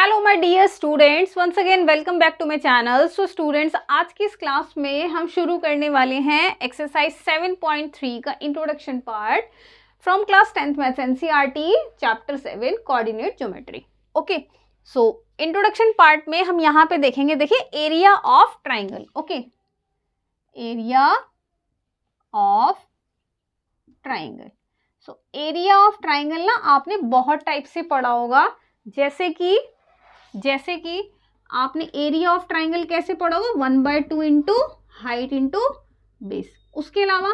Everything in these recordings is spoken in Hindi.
Hello my dear students, once again welcome back to my channel. So students, आज की इस क्लास में हम शुरू करने वाले हैं एक्सरसाइज 7.3 का introduction part from class 10th maths NCERT chapter 7 coordinate geometry. Okay, so introduction part में हम यहाँ पे देखेंगे, देखिए area of triangle. Okay, area of triangle. So area of triangle ना आपने बहुत टाइप से पढ़ा होगा, जैसे कि आपने एरिया ऑफ ट्राइंगल कैसे पढ़ा होगा, 1/2 इंटू हाइट इंटू बेस। उसके अलावा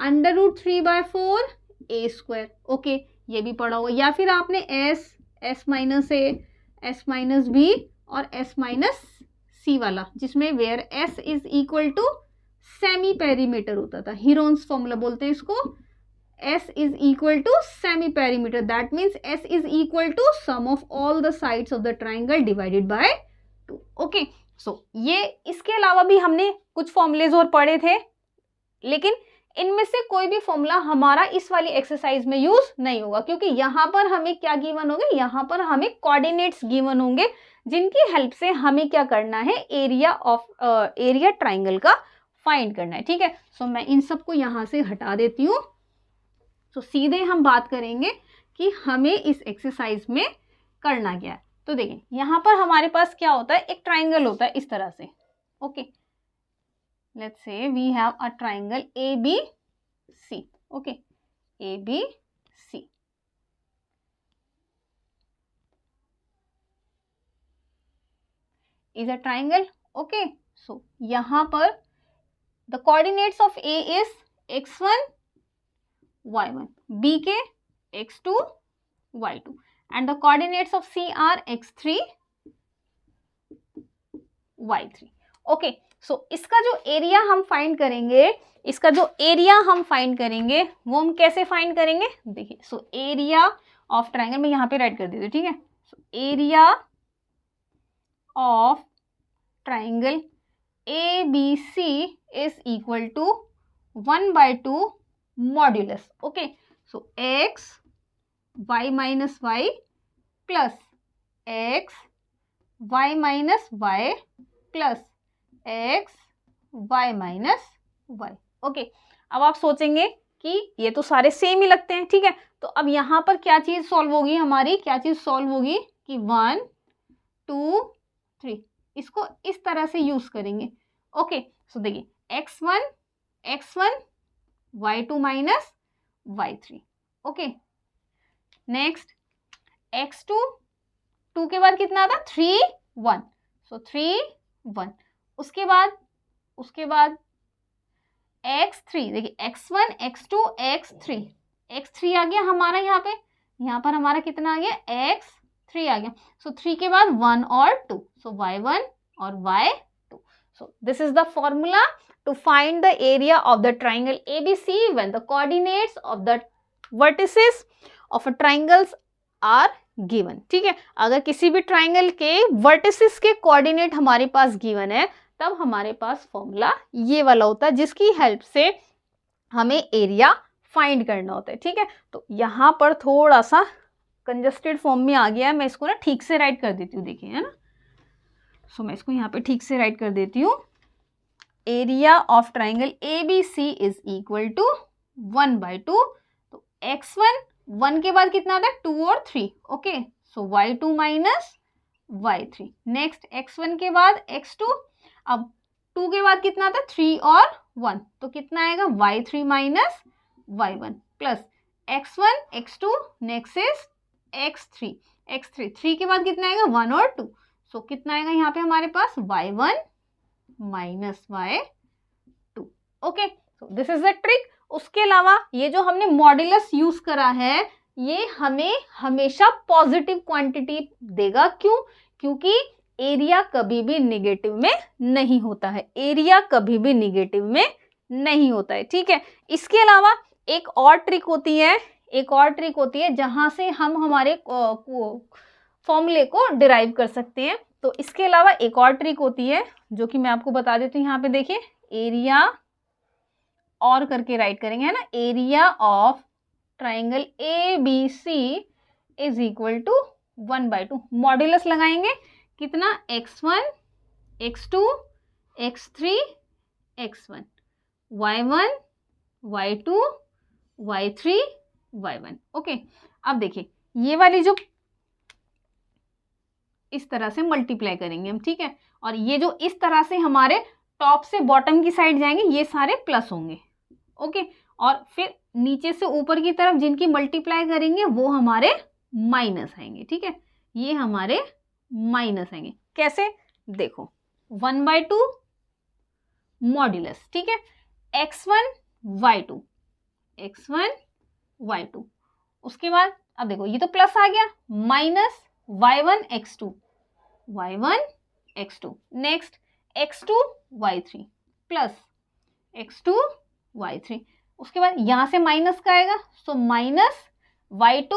√3/4 a स्क्वायर। ओके, ये भी पढ़ा होगा। या फिर आपने s minus a, s minus b और s माइनस c वाला, जिसमें where s is equal to semi perimeter होता था। हीरोन्स फॉर्मूला बोलते हैं इसको। S is equal to semi perimeter. That means S is equal to sum of all the sides of the triangle divided by 2. Okay, so ये इसके अलावा भी हमने कुछ फॉर्मूलेज और पढ़े थे, लेकिन इनमें से कोई भी फॉर्मूला हमारा इस वाली एक्सरसाइज में यूज नहीं होगा, क्योंकि यहाँ पर हमें क्या गिवन होंगे, यहाँ पर हमें कोऑर्डिनेट्स गिवन होंगे, जिनकी हेल्प से हमें क्या करना है, एरिया ट्राइंगल का फाइंड करना है। ठीक है, सो मैं इन सबको यहाँ से हटा देती हूँ। तो सीधे हम बात करेंगे कि हमें इस एक्सरसाइज में करना क्या है। तो देखें, यहाँ पर हमारे पास क्या होता है, एक ट्राइंगल होता है इस तरह से। Okay, let's say we have a triangle ABC। Okay, ABC is a triangle. Okay, so यहाँ पर the coordinates of A is x1 y1, B के x2 y2 and the coordinates of C are x3 y3। Okay, so इसका जो एरिया हम फाइंड करेंगे, वो हम कैसे फाइंड करेंगे, देखिए। सो एरिया ऑफ ट्राइंगल में यहाँ पे राइट कर देती हूँ। ठीक है, so area of triangle ABC is equal to 1/2 modulus. Okay, so x y minus y plus x y minus y plus x y minus y. Okay, अब आप सोचेंगे कि ये तो सारे सेम ही लगते हैं। ठीक है, तो अब यहाँ पर क्या चीज सॉल्व होगी हमारी, कि 1 2 3 इसको इस तरह से यूज करेंगे। ओके, सो देखिए x1 y2 minus y3। Okay, next x2, 2 के बाद कितना आता, 3 1, सो 3 1। उसके बाद x3, देखिए x1 x2 x3 आ गया हमारा। यहाँ पर हमारा कितना आ गया, x3 आ गया। सो 3 के बाद 1 और 2, सो y1 और y2। So this is the formula to find the area of the triangle ABC when the coordinates of the vertices of a triangles are given। ठीक है, अगर किसी भी ट्राइंगल के वर्टिसेस के कोऑर्डिनेट हमारे पास गिवन है, तब हमारे पास फॉर्मूला ये वाला होता है, जिसकी हेल्प से हमें एरिया फाइंड करना होता है। ठीक है, तो यहाँ पर थोड़ा सा कंजस्टेड फॉर्म में आ गया है, मैं इसको ना ठीक से राइट कर देती हूँ, देखिए, है ना। सो मैं इसको यहाँ पे ठीक से राइट कर देती हूँ। Area of triangle ABC is equal to 1/2। तो x1 1 के बाद कितना आता है, 2 और 3। ओके, सो y2 minus y3। Next x1 के बाद x2, अब 2 के बाद कितना आता है, 3 और 1, तो कितना आएगा, y3 minus y1 plus x1 x2, next is x3 3 के बाद कितना आएगा, 1 और 2, सो कितना आएगा यहाँ पे हमारे पास, y1 minus y2। Okay, so this is the trick. उसके अलावा ये जो हमने मॉड्यूलस यूज करा है, ये हमें हमेशा पॉजिटिव क्वांटिटी देगा। क्यों? क्योंकि एरिया कभी भी निगेटिव में नहीं होता है। ठीक है, इसके अलावा एक और ट्रिक होती है जहां से हम हमारे फॉर्मूले को डिराइव कर सकते हैं। तो इसके अलावा एक और ट्रिक होती है, जो कि मैं आपको बता देती हूँ। यहाँ पे देखिए, एरिया और करके राइट करेंगे, है ना। Area of triangle ABC is equal to 1/2 modulus लगाएंगे कितना, x1 x2 x3 x1 y1 y2 y3 y1। Okay, अब देखिए ये वाली जो इस तरह से मल्टीप्लाई करेंगे हम, ठीक है, और ये जो इस तरह से हमारे टॉप से बॉटम की साइड जाएंगे ये सारे प्लस होंगे। ओके, और फिर नीचे से ऊपर की तरफ जिनकी मल्टीप्लाई करेंगे वो हमारे माइनस आएंगे, ठीक है, ये हमारे माइनस आएंगे। कैसे, देखो 1/2 मॉड्यूलस, ठीक है, x1 y2 उसके बाद अब देखो ये तो प्लस आ गया, minus y1 x2 next x2 y3 plus x2 y3, उसके बाद यहां से माइनस का आएगा, so minus y2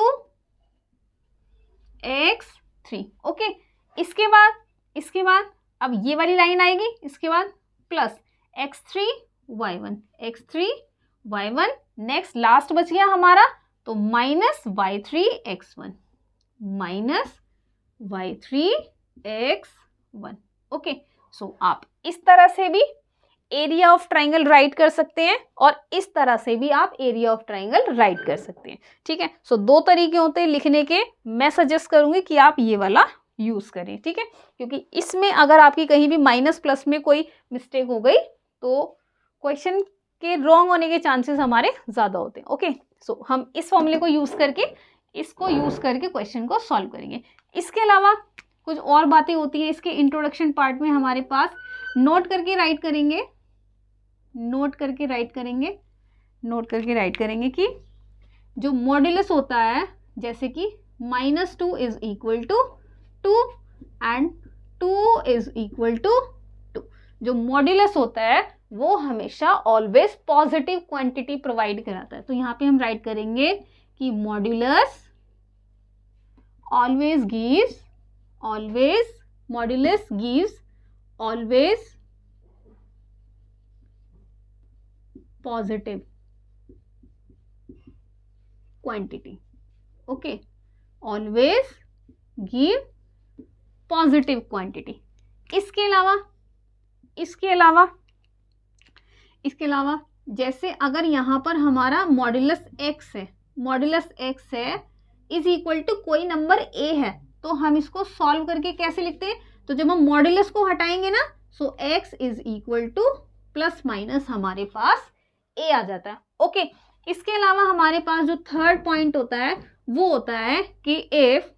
x3। Okay, इसके बाद अब ये वाली लाइन आएगी, इसके बाद plus x3 y1 next last बच गया हमारा, तो माइनस y3 x1। ओके, सो आप इस तरह से भी एरिया ऑफ ट्राइंगल राइट कर सकते हैं और इस तरह से भी आप एरिया ऑफ ट्राइंगल राइट कर सकते हैं, ठीक है। सो दो तरीके होते हैं लिखने के, मैं सजेस्ट करूंगी कि आप ये वाला यूज करें, ठीक है, क्योंकि इसमें अगर आपकी कहीं भी माइनस प्लस में कोई मिस्टेक हो गई तो क्वेश्चन के रॉन्ग होने के चांसेस हमारे ज्यादा होते हैं। ओके, सो हम इस फॉर्मूले को यूज करके क्वेश्चन को सॉल्व करेंगे। इसके अलावा कुछ और बातें होती हैं इसके इंट्रोडक्शन पार्ट में हमारे पास, नोट करके राइट करेंगे कि जो मॉड्यूलस होता है, जैसे कि -2 is equal to 2 and 2 is equal to 2, जो मॉड्यूलस होता है वो हमेशा ऑलवेज पॉजिटिव क्वांटिटी प्रोवाइड कराता है। तो यहाँ पे हम राइट करेंगे कि modulus always gives positive quantity. Okay, always give positive quantity. इसके अलावा जैसे अगर यहाँ पर हमारा मॉड्यूलस x है इज इक्वल टू कोई नंबर a है, तो हम इसको सॉल्व करके कैसे लिखते हैं, तो जब हम मॉड्यूलस को हटाएंगे ना, सो x is equal two plus minus हमारे पास a आ जाता है। ओके, इसके अलावा हमारे पास जो थर्ड पॉइंट होता है वो होता है कि if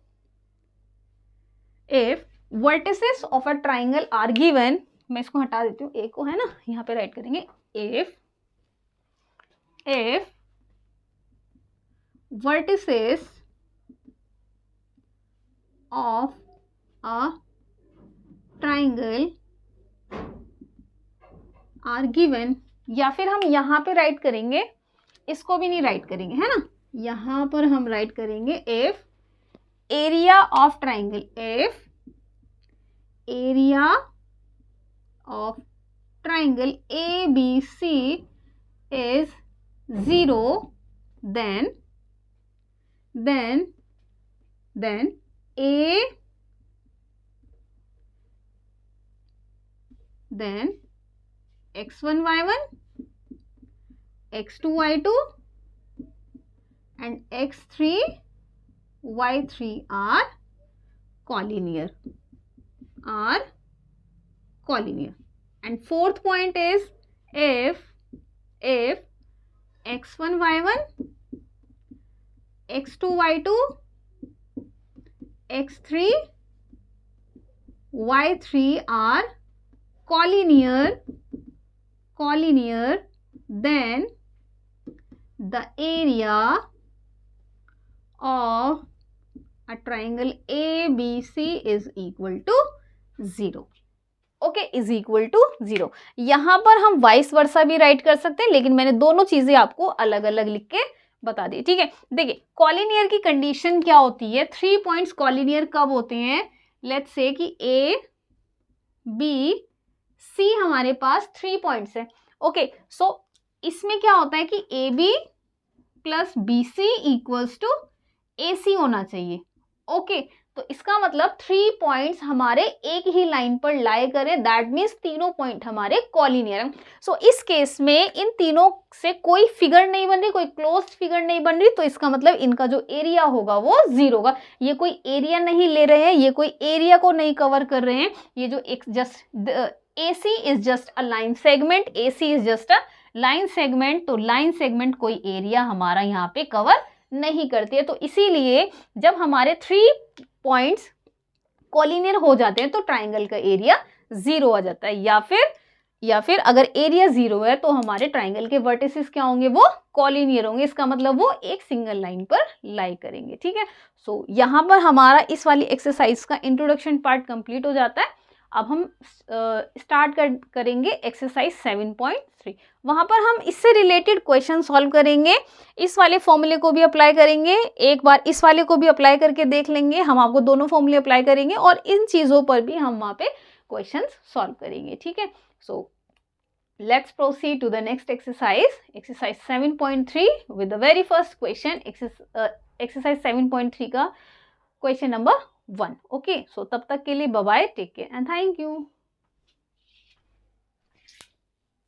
vertices of a triangle are given, मैं इसको हटा देती हूँ, a को है ना, यहाँ पे राइट करेंगे, if vertices of a triangle are given, या फिर हम यहाँ पे राइट करेंगे, इसको भी नहीं राइट करेंगे, है ना, यहाँ पर हम राइट करेंगे if area of triangle ABC is 0, then x1 y1 x2 y2 and x3 y3 are collinear. And fourth point is if x1 y1 x2 y2 x3 y3 are collinear, then the area of a triangle ABC is equal to 0. Okay, is equal to 0। यहां पर हम वाइस वर्सा भी राइट कर सकते हैं, लेकिन मैंने दोनों चीजें आपको अलग अलग लिख के बता दी, ठीक है। देखिए कॉलिनियर की कंडीशन क्या होती है, 3 पॉइंट्स कॉलिनियर कब होते हैं, लेट्स से कि A B C हमारे पास 3 पॉइंट्स है। ओके, सो इसमें क्या होता है कि AB plus BC equals to AC होना चाहिए। ओके, तो इसका मतलब 3 पॉइंट्स हमारे एक ही लाइन पर लाई करें, दैट मीन्स तीनों पॉइंट हमारे कॉलिनियर हैं। सो इस केस में इन तीनों से कोई फिगर नहीं बन रही, कोई क्लोज्ड फिगर नहीं बन रही, तो इसका मतलब इनका जो एरिया होगा वो 0 होगा। ये कोई एरिया नहीं ले रहे हैं, ये कोई एरिया को नहीं कवर कर रहे हैं, ये जो एक just AC is just a line segment, AC is just a line segment, तो लाइन सेगमेंट कोई एरिया हमारा यहाँ पे कवर नहीं करती है। तो इसीलिए जब हमारे 3 पॉइंट्स कॉलिनियर हो जाते हैं तो ट्राइंगल का एरिया 0 आ जाता है, या फिर अगर एरिया 0 है तो हमारे ट्राइंगल के वर्टिसेस क्या होंगे, वो कॉलिनियर होंगे, इसका मतलब वो एक सिंगल लाइन पर लाई करेंगे। ठीक है, सो यहाँ पर हमारा इस वाली एक्सरसाइज का इंट्रोडक्शन पार्ट कंप्लीट हो जाता है। अब हम स्टार्ट करेंगे एक्सरसाइज 7.3। वहाँ पर हम इससे रिलेटेड क्वेश्चन सॉल्व करेंगे, इस वाले फॉर्मूले को भी अप्लाई करेंगे, एक बार इस वाले को भी अप्लाई करके देख लेंगे, हम आपको दोनों फॉर्मूले अप्लाई करेंगे और इन चीज़ों पर भी हम वहाँ पे क्वेश्चन सॉल्व करेंगे। ठीक है, सो let's proceed to the next exercise, exercise 7.3 with the very first question, exercise 7.3 का question number 1। okay, so तब तक के लिए bye bye, take care and thank you।